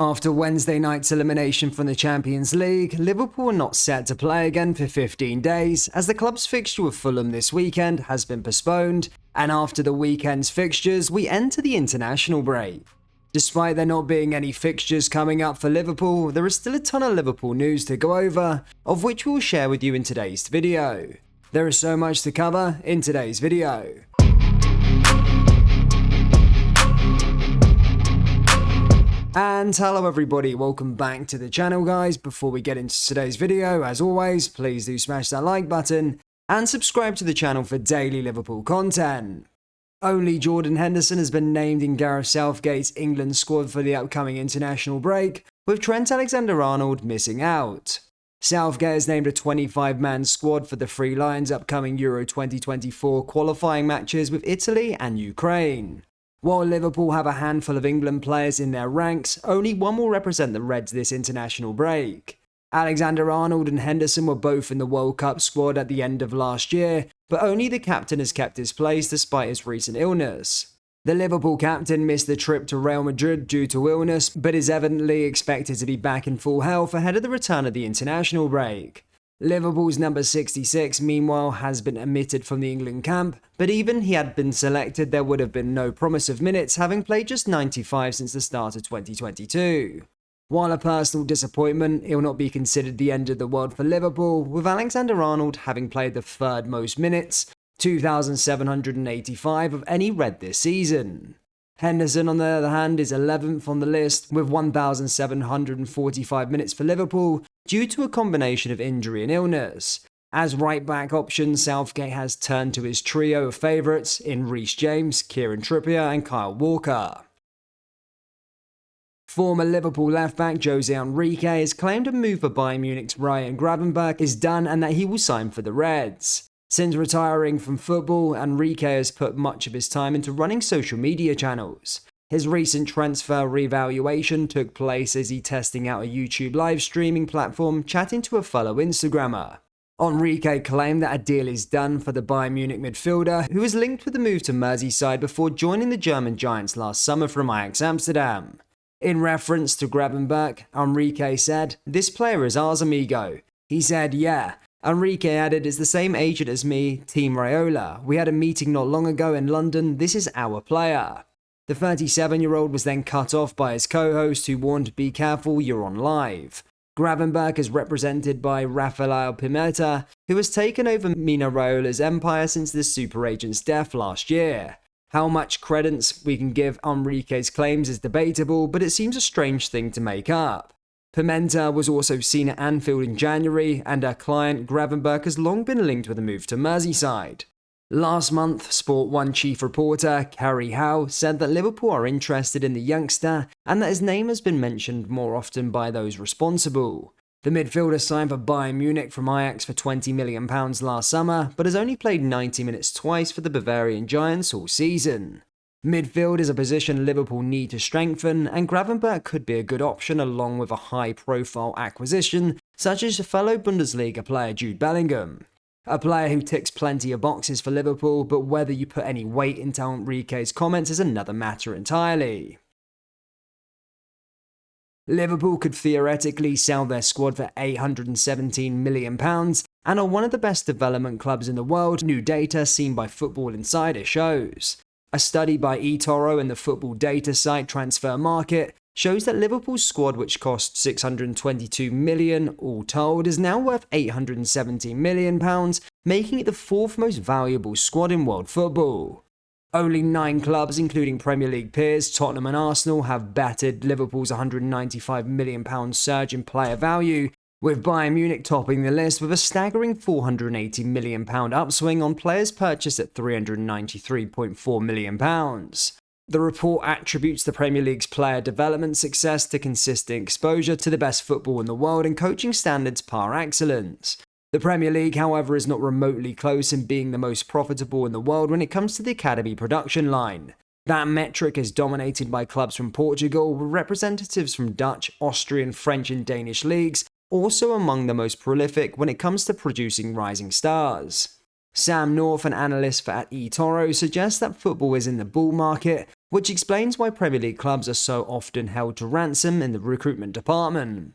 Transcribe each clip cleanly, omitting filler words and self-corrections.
After Wednesday night's elimination from the Champions League, Liverpool are not set to play again for 15 days, as the club's fixture with Fulham this weekend has been postponed, and after the weekend's fixtures, we enter the international break. Despite there not being any fixtures coming up for Liverpool, there is still a ton of Liverpool news to go over, of which we'll share with you in today's video. There is so much to cover in today's video. And hello everybody, welcome back to the channel guys. Before we get into today's video, as always, please do smash that like button and subscribe to the channel for daily Liverpool content. Only Jordan Henderson has been named in Gareth Southgates England squad for the upcoming international break, with Trent Alexander-Arnold missing out. Southgate has named a 25-man squad for the Three Lions' upcoming Euro 2024 qualifying matches with Italy and Ukraine. While Liverpool have a handful of England players in their ranks, only one will represent the Reds this international break. Alexander-Arnold and Henderson were both in the World Cup squad at the end of last year, but only the captain has kept his place despite his recent illness. The Liverpool captain missed the trip to Real Madrid due to illness, but is evidently expected to be back in full health ahead of the return of the international break. Liverpool's number 66, meanwhile, has been omitted from the England camp, but even he had been selected, there would have been no promise of minutes, having played just 95 since the start of 2022. While a personal disappointment, it will not be considered the end of the world for Liverpool, with Alexander-Arnold having played the third most minutes, 2,785 of any Red this season. Henderson, on the other hand, is 11th on the list with 1,745 minutes for Liverpool due to a combination of injury and illness. As right-back option, Southgate has turned to his trio of favourites in Reece James, Kieran Trippier and Kyle Walker. Former Liverpool left-back Jose Enrique has claimed a move for Bayern Munichs Ryan Gravenberch is done and that he will sign for the Reds. Since retiring from football, Enrique has put much of his time into running social media channels. His recent transfer reevaluation took place as he testing out a YouTube live streaming platform chatting to a fellow Instagrammer. Enrique claimed that a deal is done for the Bayern Munich midfielder, who was linked with the move to Merseyside before joining the German Giants last summer from Ajax Amsterdam. In reference to Gravenberch, Enrique said, "This player is ours, amigo." He said, "Yeah." Enrique added, "It's the same agent as me, Team Raiola. We had a meeting not long ago in London. This is our player." The 37-year-old was then cut off by his co-host, who warned, "Be careful, you're on live." Gravenberch is represented by Rafael Pimenta, who has taken over Mino Raiola's empire since the super agent's death last year. How much credence we can give Enrique's claims is debatable, but it seems a strange thing to make up. Pimenta was also seen at Anfield in January, and her client Gravenberch has long been linked with a move to Merseyside. Last month, Sport 1 chief reporter Carrie Howe said that Liverpool are interested in the youngster and that his name has been mentioned more often by those responsible. The midfielder signed for Bayern Munich from Ajax for £20 million last summer, but has only played 90 minutes twice for the Bavarian Giants all season. Midfield is a position Liverpool need to strengthen, and Gravenberch could be a good option along with a high-profile acquisition, such as fellow Bundesliga player Jude Bellingham. A player who ticks plenty of boxes for Liverpool, but whether you put any weight into Enrique's comments is another matter entirely. Liverpool could theoretically sell their squad for £817 million and are one of the best development clubs in the world, new data seen by Football Insider shows. A study by eToro and the football data site Transfer Market shows that Liverpool's squad, which cost £622 million all told, is now worth £817 million, making it the fourth most valuable squad in world football. Only 9 clubs, including Premier League peers Tottenham and Arsenal, have battered Liverpool's £195 million surge in player value, with Bayern Munich topping the list with a staggering £480 million upswing on players purchased at £393.4 million. The report attributes the Premier League's player development success to consistent exposure to the best football in the world and coaching standards par excellence. The Premier League, however, is not remotely close in being the most profitable in the world when it comes to the academy production line. That metric is dominated by clubs from Portugal, with representatives from Dutch, Austrian, French and Danish leagues also among the most prolific when it comes to producing rising stars. Sam North, an analyst at eToro, suggests that football is in the bull market, which explains why Premier League clubs are so often held to ransom in the recruitment department.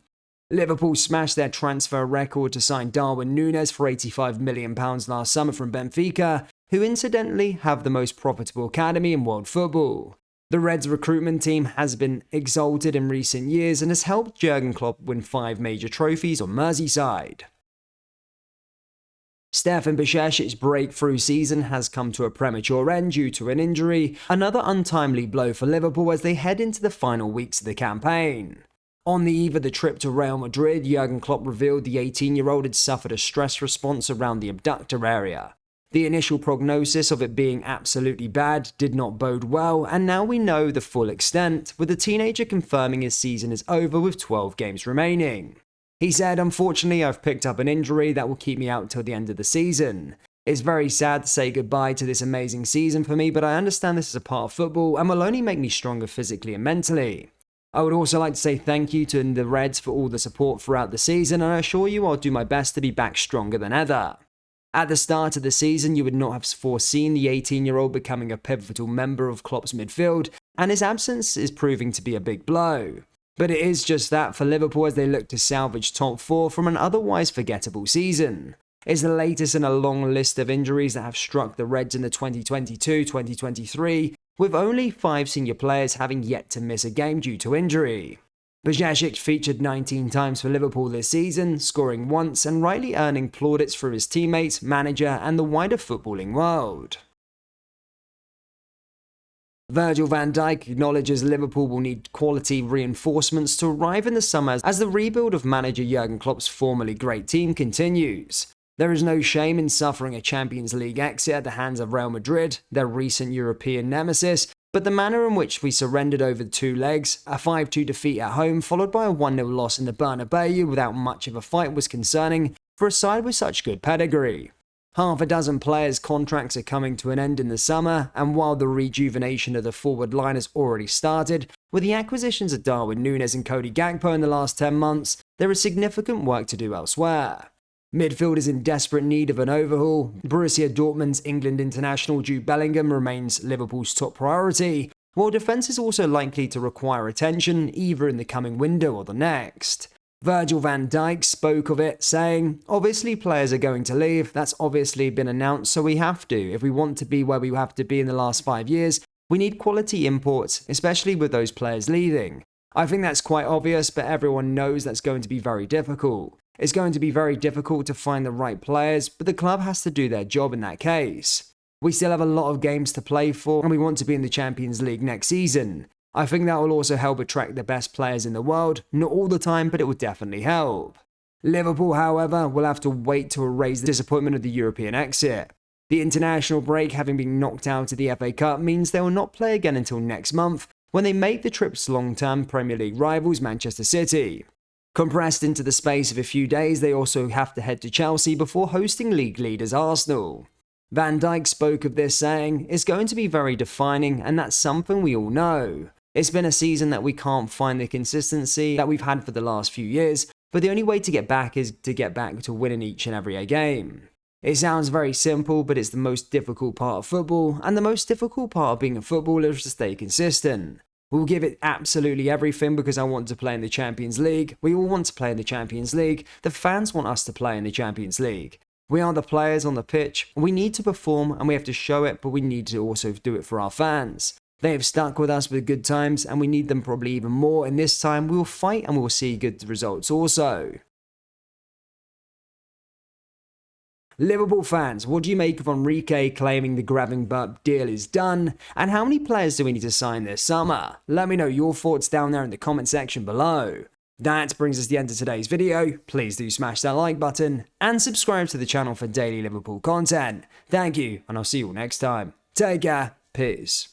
Liverpool smashed their transfer record to sign Darwin Núñez for £85 million last summer from Benfica, who incidentally have the most profitable academy in world football. The Reds' recruitment team has been exalted in recent years and has helped Jurgen Klopp win 5 major trophies on Merseyside. Stefan Bajcetic's breakthrough season has come to a premature end due to an injury, another untimely blow for Liverpool as they head into the final weeks of the campaign. On the eve of the trip to Real Madrid, Jurgen Klopp revealed the 18-year-old had suffered a stress response around the abductor area. The initial prognosis of it being absolutely bad did not bode well, and now we know the full extent, with the teenager confirming his season is over with 12 games remaining. He said, "Unfortunately, I've picked up an injury that will keep me out till the end of the season. It's very sad to say goodbye to this amazing season for me, but I understand this is a part of football and will only make me stronger physically and mentally. I would also like to say thank you to the Reds for all the support throughout the season, and I assure you I'll do my best to be back stronger than ever." At the start of the season, you would not have foreseen the 18-year-old becoming a pivotal member of Klopp's midfield, and his absence is proving to be a big blow. But it is just that for Liverpool as they look to salvage top 4 from an otherwise forgettable season. It's the latest in a long list of injuries that have struck the Reds in the 2022-2023, with only 5 senior players having yet to miss a game due to injury. Bajcetic featured 19 times for Liverpool this season, scoring once and rightly earning plaudits from his teammates, manager and the wider footballing world. Virgil van Dijk acknowledges Liverpool will need quality reinforcements to arrive in the summer as the rebuild of manager Jurgen Klopp's formerly great team continues. There is no shame in suffering a Champions League exit at the hands of Real Madrid, their recent European nemesis, but the manner in which we surrendered over the 2 legs, a 5-2 defeat at home followed by a 1-0 loss in the Bernabeu without much of a fight was concerning for a side with such good pedigree. Half a dozen players' contracts are coming to an end in the summer, and while the rejuvenation of the forward line has already started, with the acquisitions of Darwin Núñez and Cody Gakpo in the last 10 months, there is significant work to do elsewhere. Midfield is in desperate need of an overhaul. Borussia Dortmund's England international Jude Bellingham remains Liverpool's top priority, while defence is also likely to require attention either in the coming window or the next. Virgil van Dijk spoke of it, saying, "Obviously players are going to leave, that's obviously been announced, so we have to. If we want to be where we have to be in the last 5 years, we need quality imports, especially with those players leaving. I think that's quite obvious, but everyone knows that's going to be very difficult. It's going to be very difficult to find the right players, but the club has to do their job in that case. We still have a lot of games to play for, and we want to be in the Champions League next season. I think that will also help attract the best players in the world, not all the time, but it will definitely help." Liverpool, however, will have to wait to erase the disappointment of the European exit. The international break having been knocked out of the FA Cup means they will not play again until next month, when they make the trip to long-term Premier League rivals Manchester City. Compressed into the space of a few days, they also have to head to Chelsea before hosting league leaders Arsenal. Van Dijk spoke of this saying, "It's going to be very defining, and that's something we all know. It's been a season that we can't find the consistency that we've had for the last few years, but the only way to get back is to get back to winning each and every game." It sounds very simple, but it's the most difficult part of football, and the most difficult part of being a footballer is to stay consistent. We'll give it absolutely everything because I want to play in the Champions League. We all want to play in the Champions League. The fans want us to play in the Champions League. We are the players on the pitch. We need to perform and we have to show it, but we need to also do it for our fans. They have stuck with us with good times and we need them probably even more, and this time we will fight and we will see good results also. Liverpool fans, what do you make of Enrique claiming the Gravenberch deal is done? And how many players do we need to sign this summer? Let me know your thoughts down there in the comment section below. That brings us to the end of today's video. Please do smash that like button and subscribe to the channel for daily Liverpool content. Thank you, and I'll see you all next time. Take care. Peace.